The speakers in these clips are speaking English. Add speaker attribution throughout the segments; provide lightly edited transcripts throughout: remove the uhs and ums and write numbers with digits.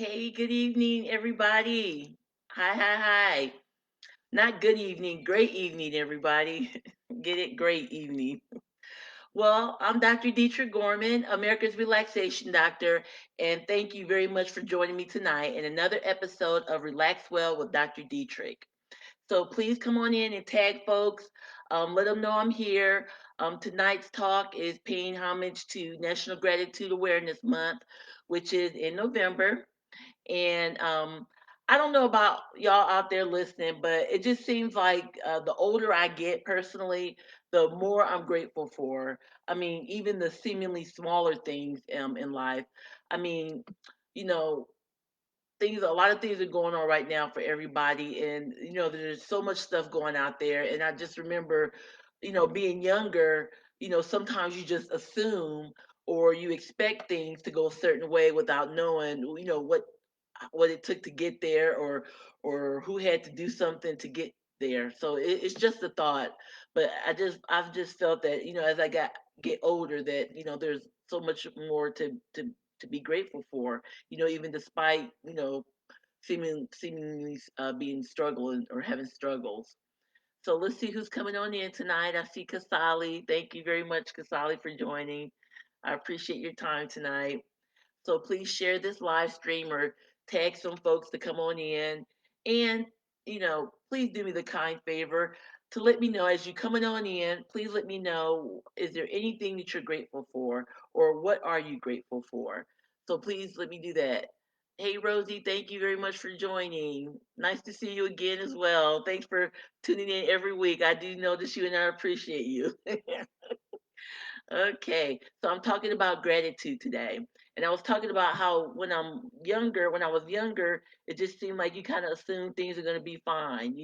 Speaker 1: Hey, good evening, everybody. Hi, hi, hi. Not good evening, great evening, everybody. Get it? Great evening. Well, I'm Dr. Dietrich Gorman, America's Relaxation Doctor, and thank you very much for joining me tonight in another episode of Relax Well with Dr. Dietrich. So please come on in and tag folks. Let them know I'm here. Tonight's talk is paying homage to National Gratitude Awareness Month, which is in November. And I don't know about y'all out there listening, but it just seems like the older I get personally, the more I'm grateful for. I mean, even the seemingly smaller things in life. I mean, you know, a lot of things are going on right now for everybody, and there's so much stuff going out there. And I just remember, being younger, sometimes you just assume or you expect things to go a certain way without knowing, what it took to get there, or who had to do something to get there. So it's just a thought, but I've just felt that, as I get older, that there's so much more to be grateful for, even despite seemingly being struggling or having struggles. So let's see who's coming on in tonight. I see Kasali. Thank you very much, Kasali, for joining. I appreciate your time tonight. So please share this live stream or tag some folks to come on in. And, please do me the kind favor to let me know as you coming on in. Please let me know, is there anything that you're grateful for, or what are you grateful for? So please let me do that. Hey, Rosie, thank you very much for joining. Nice to see you again as well. Thanks for tuning in every week. I do notice you and I appreciate you. Okay, so I'm talking about gratitude today. And I was talking about how when I was younger, it just seemed like you kind of assume things are going to be fine.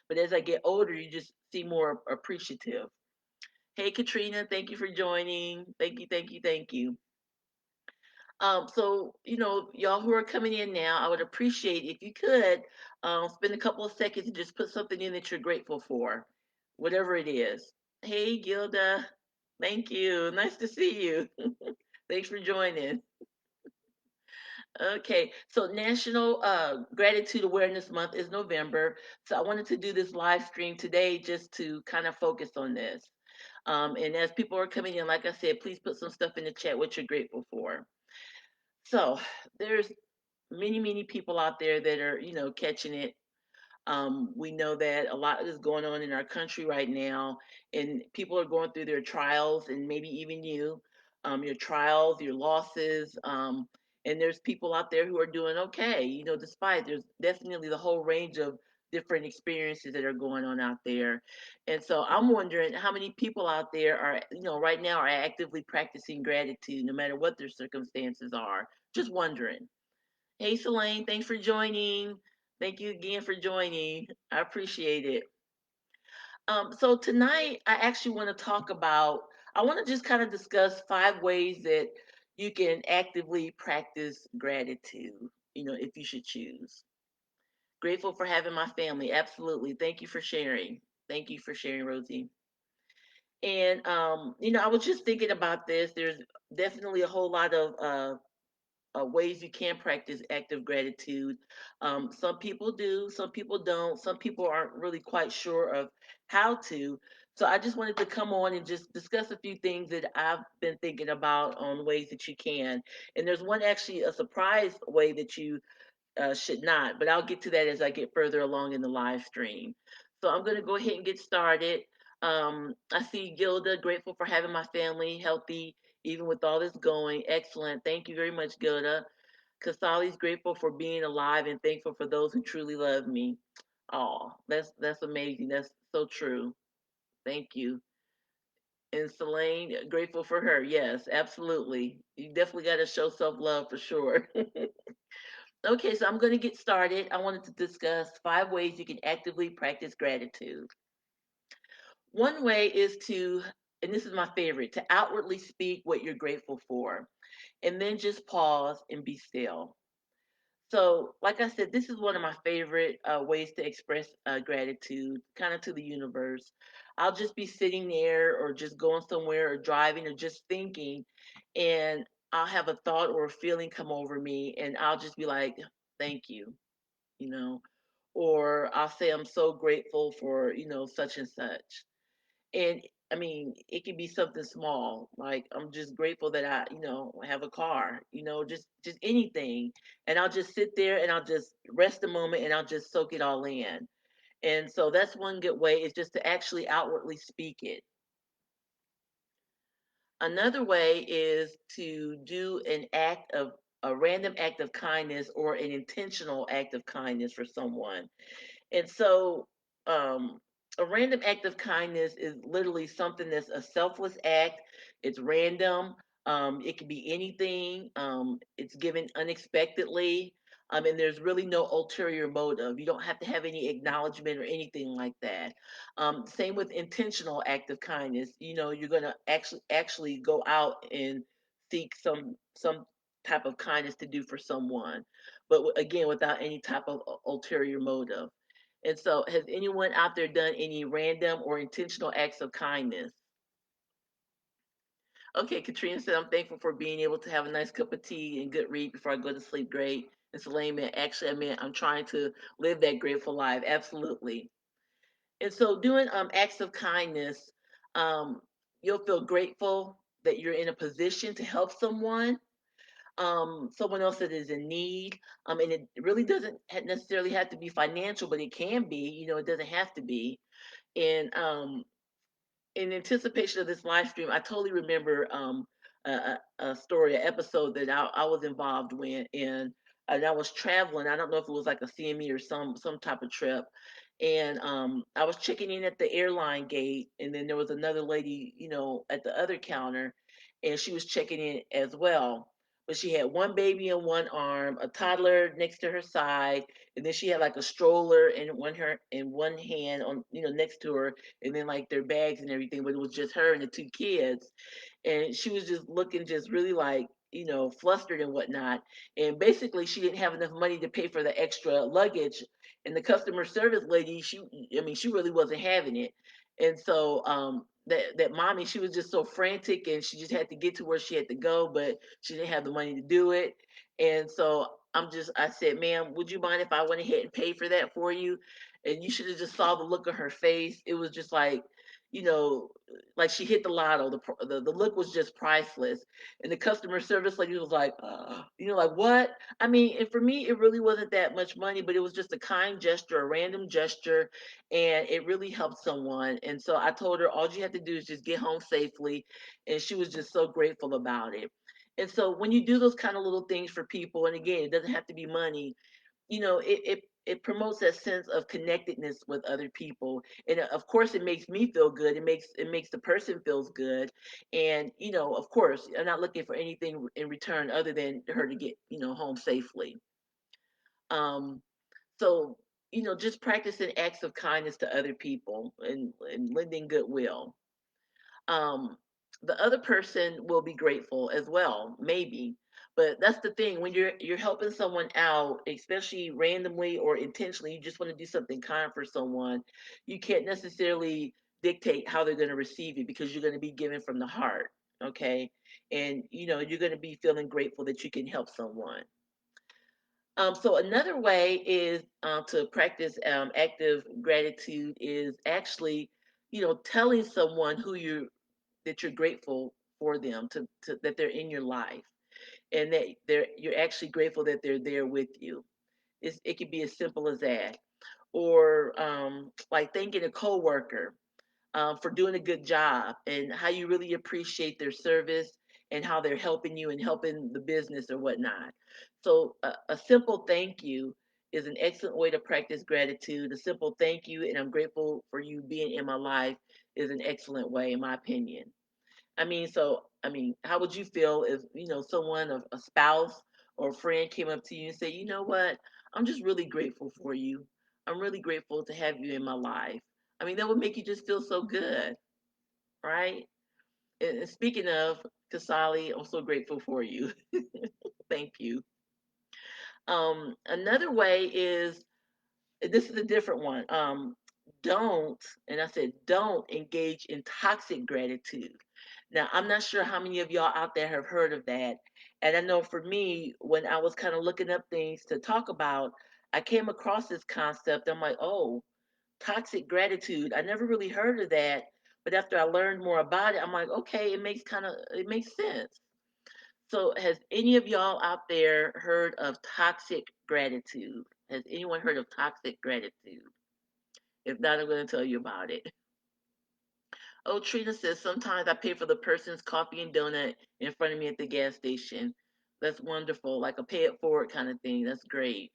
Speaker 1: But as I get older, you just seem more appreciative. Hey, Katrina, thank you for joining. Thank you, thank you, thank you. So, y'all who are coming in now, I would appreciate if you could spend a couple of seconds and just put something in that you're grateful for, whatever it is. Hey, Gilda. Thank you. Nice to see you. Thanks for joining. Okay, so National Gratitude Awareness Month is November. So I wanted to do this live stream today just to kind of focus on this. And as people are coming in, like I said, please put some stuff in the chat what you're grateful for. So there's many, many people out there that are, catching it. We know that a lot is going on in our country right now, and people are going through their trials, and maybe even you, your trials, your losses. And there's people out there who are doing okay, despite there's definitely the whole range of different experiences that are going on out there. And so I'm wondering how many people out there are, right now are actively practicing gratitude, no matter what their circumstances are. Just wondering. Hey, Selene, thanks for joining. Thank you again for joining. I appreciate it. So tonight, I want to just kind of discuss 5 ways that you can actively practice gratitude, if you should choose. Grateful for having my family. Absolutely. Thank you for sharing. Thank you for sharing, Rosie. And, I was just thinking about this. There's definitely a whole lot of ways you can practice active gratitude. Some people do, some people don't, some people aren't really quite sure of how to. So I just wanted to come on and just discuss a few things that I've been thinking about on ways that you can. And there's one actually a surprise way that you should not, but I'll get to that as I get further along in the live stream. So I'm going to go ahead and get started. I see Gilda, grateful for having my family healthy, even with all this going. Excellent. Thank you very much, Gilda. Kasali's grateful for being alive and thankful for those who truly love me. Oh, that's amazing. That's so true. Thank you. And Selene, grateful for her. Yes, absolutely. You definitely got to show self love for sure. Okay, so I'm going to get started. I wanted to discuss 5 ways you can actively practice gratitude. One way is and this is my favorite, to outwardly speak what you're grateful for, and then just pause and be still. So, like I said, this is one of my favorite ways to express gratitude, kind of to the universe. I'll just be sitting there or just going somewhere or driving or just thinking, and I'll have a thought or a feeling come over me, and I'll just be like, "Thank you," you know, or I'll say, "I'm so grateful for, such and such." And I mean, it can be something small, like I'm just grateful that I have a car, just anything. And I'll just sit there and I'll just rest a moment and I'll just soak it all in. And so that's one good way is just to actually outwardly speak it. Another way is to do a random act of kindness or an intentional act of kindness for someone. And so, a random act of kindness is literally something that's a selfless act. It's random. It can be anything. It's given unexpectedly. And there's really no ulterior motive. You don't have to have any acknowledgement or anything like that. Same with intentional act of kindness. You're gonna actually go out and seek some type of kindness to do for someone, but again, without any type of ulterior motive. And so, has anyone out there done any random or intentional acts of kindness? Okay, Katrina said, I'm thankful for being able to have a nice cup of tea and good read before I go to sleep. Great. And Selene, actually, I'm trying to live that grateful life. Absolutely. And so, doing acts of kindness, um, you'll feel grateful that you're in a position to help someone else that is in need. And it really doesn't necessarily have to be financial, but it can be. It doesn't have to be. And in anticipation of this live stream, I totally remember a story, an episode that I was involved with, and I was traveling. I don't know if it was like a CME or some type of trip, and I was checking in at the airline gate, and then there was another lady, at the other counter, and she was checking in as well. But she had one baby in one arm, a toddler next to her side, and then she had like a stroller in one hand on next to her, and then like their bags and everything, but it was just her and the two kids. And she was just looking just really like, flustered and whatnot. And basically she didn't have enough money to pay for the extra luggage. And the customer service lady, she really wasn't having it. And so that mommy, she was just so frantic and she just had to get to where she had to go, but she didn't have the money to do it. And so I said, ma'am, would you mind if I went ahead and paid for that for you? And you should have just saw the look on her face. It was just you know, like she hit the lotto. The look was just priceless. And the customer service lady was like, like what? I mean, and for me, it really wasn't that much money, but it was just a kind gesture, a random gesture, and it really helped someone. And so I told her all you have to do is just get home safely, and she was just so grateful about it. And so when you do those kind of little things for people, and again, it doesn't have to be money, it promotes that sense of connectedness with other people, and of course it makes me feel good. It makes the person feels good, and of course I'm not looking for anything in return other than her to get home safely. um so just practicing acts of kindness to other people and lending goodwill. um the other person will be grateful as well, maybe. But that's the thing, when you're helping someone out, especially randomly or intentionally, you just want to do something kind for someone. You can't necessarily dictate how they're going to receive it, because you're going to be giving from the heart. Okay. And you're going to be feeling grateful that you can help someone. So another way is to practice active gratitude is actually telling someone that you're grateful for them, that they're in your life, and that you're actually grateful that they're there with you. It could be as simple as that. Or like thanking a coworker for doing a good job, and how you really appreciate their service, and how they're helping you and helping the business or whatnot. So a simple thank you is an excellent way to practice gratitude. A simple thank you, and I'm grateful for you being in my life, is an excellent way, in my opinion. How would you feel if someone, a spouse or a friend, came up to you and said, "You know what? I'm just really grateful for you. I'm really grateful to have you in my life." I mean, that would make you just feel so good, right? And speaking of, Kasali, I'm so grateful for you. Thank you. Another way is, this is a different one. Don't, and I said, don't engage in toxic gratitude. Now, I'm not sure how many of y'all out there have heard of that. And I know for me, when I was kind of looking up things to talk about, I came across this concept. I'm like, oh, toxic gratitude. I never really heard of that. But after I learned more about it, I'm like, okay, it makes sense. So, has any of y'all out there heard of toxic gratitude? Has anyone heard of toxic gratitude? If not, I'm going to tell you about it. Oh, Trina says sometimes I pay for the person's coffee and donut in front of me at the gas station. That's wonderful, like a pay it forward kind of thing. That's great.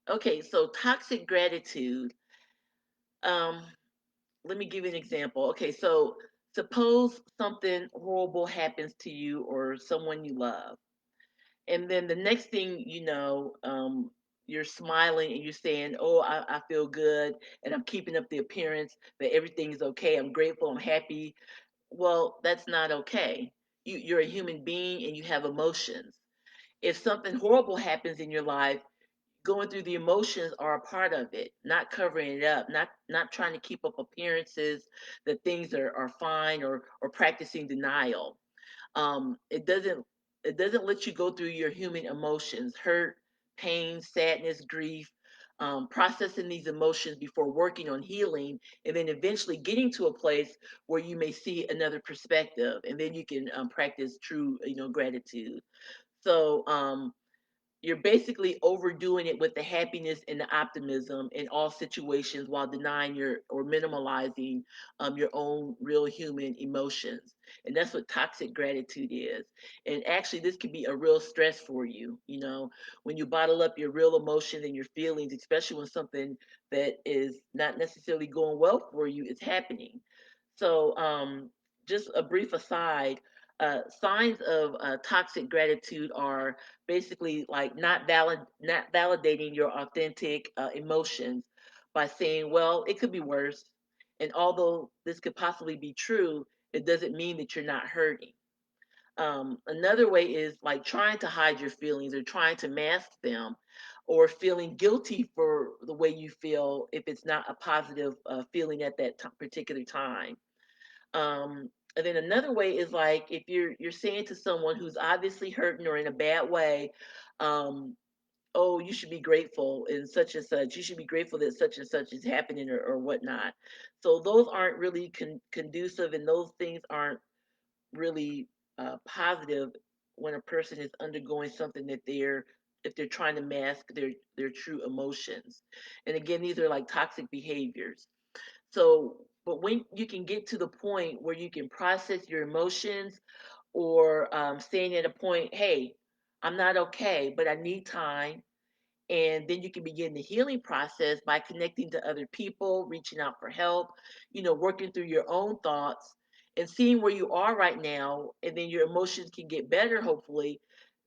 Speaker 1: Okay, so toxic gratitude. Um, Let me give you an example. Okay, so suppose something horrible happens to you or someone you love, and then the next thing you know, you're smiling and you're saying, "Oh, I feel good, and I'm keeping up the appearance that everything is okay. I'm grateful. I'm happy." Well, that's not okay. You're a human being and you have emotions. If something horrible happens in your life, going through the emotions are a part of it, not covering it up, not trying to keep up appearances that things are fine, or practicing denial. It doesn't let you go through your human emotions, hurt, pain, sadness, grief, processing these emotions before working on healing, and then eventually getting to a place where you may see another perspective, and then you can practice true, gratitude. So you're basically overdoing it with the happiness and the optimism in all situations while denying your or minimalizing your own real human emotions. And that's what toxic gratitude is. And actually, this can be a real stress for you. When you bottle up your real emotions and your feelings, especially when something that is not necessarily going well for you is happening. So, just a brief aside, signs of toxic gratitude are basically like not validating your authentic emotions by saying, well, it could be worse, and although this could possibly be true, it doesn't mean that you're not hurting. Another way is like trying to hide your feelings or trying to mask them, or feeling guilty for the way you feel if it's not a positive feeling at that particular time. And then another way is like if you're saying to someone who's obviously hurting or in a bad way, um, "Oh, you should be grateful in such and such. You should be grateful that such and such is happening, or whatnot." So those aren't really conducive, and those things aren't really positive when a person is undergoing something that if they're trying to mask their true emotions. And again, these are like toxic behaviors. So, but when you can get to the point where you can process your emotions, or saying at a point, hey, I'm not okay, but I need time. And then you can begin the healing process by connecting to other people, reaching out for help, working through your own thoughts and seeing where you are right now. And then your emotions can get better, hopefully.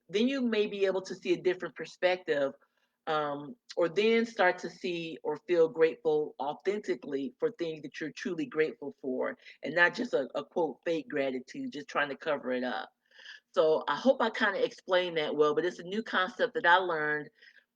Speaker 1: Then you may be able to see a different perspective, or then start to see or feel grateful authentically for things that you're truly grateful for, and not just a quote fake gratitude, just trying to cover it up. So I hope I kind of explained that well, but it's a new concept that I learned,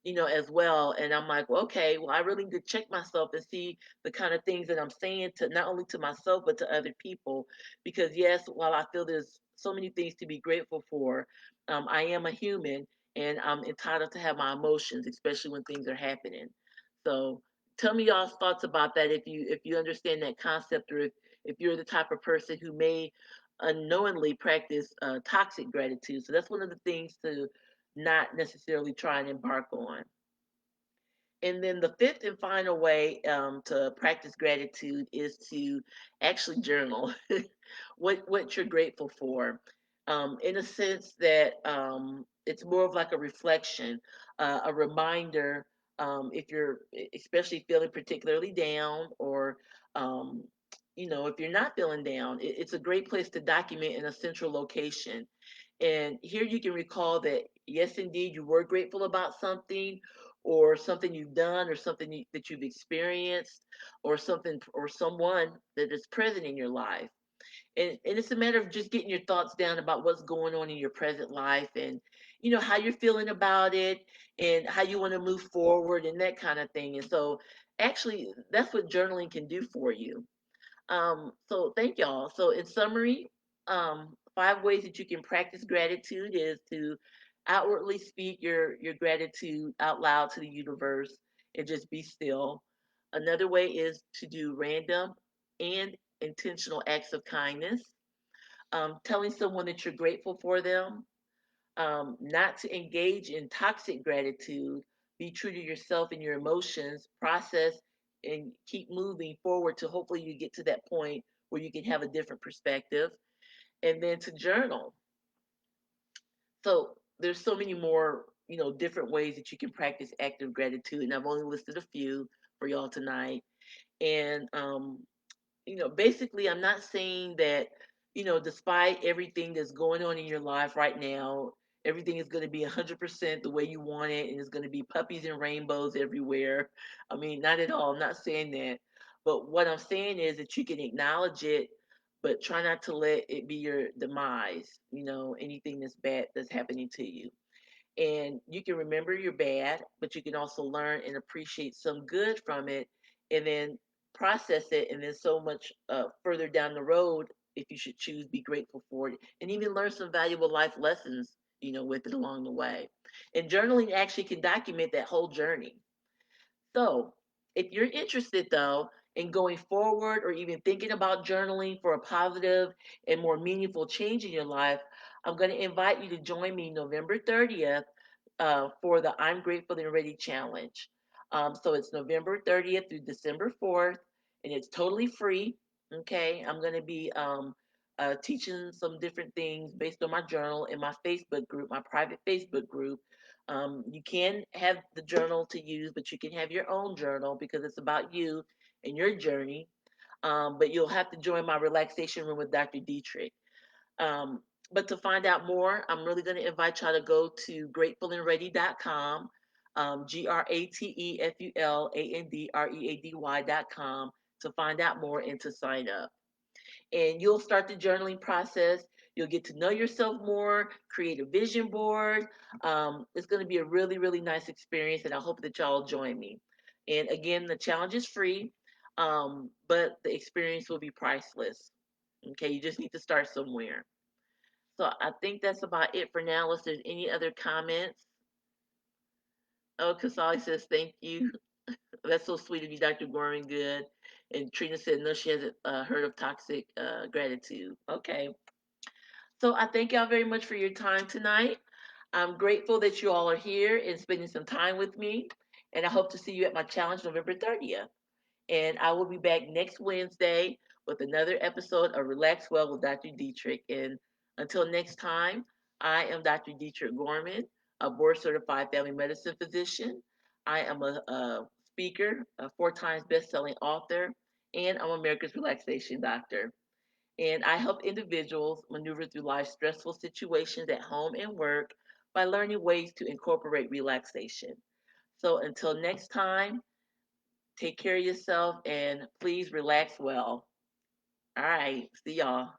Speaker 1: as well. And I'm like, well, okay, well, I really need to check myself and see the kind of things that I'm saying to not only to myself, but to other people. Because yes, while I feel there's so many things to be grateful for, I am a human and I'm entitled to have my emotions, especially when things are happening. So tell me y'all's thoughts about that if you understand that concept, or if you're the type of person who may unknowingly practice toxic gratitude. So that's one of the things to not necessarily try and embark on. And then the fifth and final way to practice gratitude is to actually journal what you're grateful for. In a sense that it's more of like a reflection, a reminder. If you're especially feeling particularly down, or um, if you're not feeling down, it's a great place to document in a central location. And here you can recall that, yes, indeed, you were grateful about something, or something you've done, or something that you've experienced, or something or someone that is present in your life. And it's a matter of just getting your thoughts down about what's going on in your present life, and how you're feeling about it, and how you want to move forward, and that kind of thing. And so actually that's what journaling can do for you. So thank y'all. So in summary, 5 ways that you can practice gratitude is to outwardly speak your gratitude out loud to the universe and just be still. Another way is to do random and intentional acts of kindness. Telling someone that you're grateful for them. Not to engage in toxic gratitude. Be true to yourself and your emotions. Process and keep moving forward to hopefully you get to that point where you can have a different perspective. And then to journal. So there's so many more, different ways that you can practice active gratitude. And I've only listed a few for y'all tonight. And basically, I'm not saying that, despite everything that's going on in your life right now, everything is going to be 100% the way you want it and it's going to be puppies and rainbows everywhere. I mean, not at all. I'm not saying that. But what I'm saying is that you can acknowledge it, but try not to let it be your demise, anything that's bad that's happening to you. And you can remember your bad, but you can also learn and appreciate some good from it, and then process it, and then so much further down the road, if you should choose, be grateful for it, and even learn some valuable life lessons, with it along the way. And journaling actually can document that whole journey. So, if you're interested though in going forward or even thinking about journaling for a positive and more meaningful change in your life, I'm going to invite you to join me November 30th for the I'm Grateful and Ready challenge. So it's November 30th through December 4th, and it's totally free. Okay, I'm going to be teaching some different things based on my journal in my Facebook group, my private Facebook group. You can have the journal to use, but you can have your own journal because it's about you and your journey. But you'll have to join my relaxation room with Dr. Dietrich. Um, but to find out more, I'm really going to invite y'all to go to gratefulandready.com, GratefulAndready.com to find out more and to sign up. And you'll start the journaling process. You'll get to know yourself more, create a vision board. It's going to be a really, really nice experience, and I hope that y'all join me. And again, the challenge is free, but the experience will be priceless. Okay, you just need to start somewhere. So I think that's about it for now. Unless there's any other comments. Oh, Kasali says thank you. That's so sweet of you, Dr. Gorman. Good. And Trina said no, she hasn't heard of toxic gratitude. Okay. So I thank y'all very much for your time tonight. I'm grateful that you all are here and spending some time with me. And I hope to see you at my challenge November 30th. And I will be back next Wednesday with another episode of Relax Well with Dr. Dietrich. And until next time, I am Dr. Dietrich Gorman, a board certified family medicine physician. I am a speaker, a 4 times best-selling author, and I'm America's relaxation doctor. And I help individuals maneuver through life's stressful situations at home and work by learning ways to incorporate relaxation. So until next time, take care of yourself and please relax well. All right. See y'all.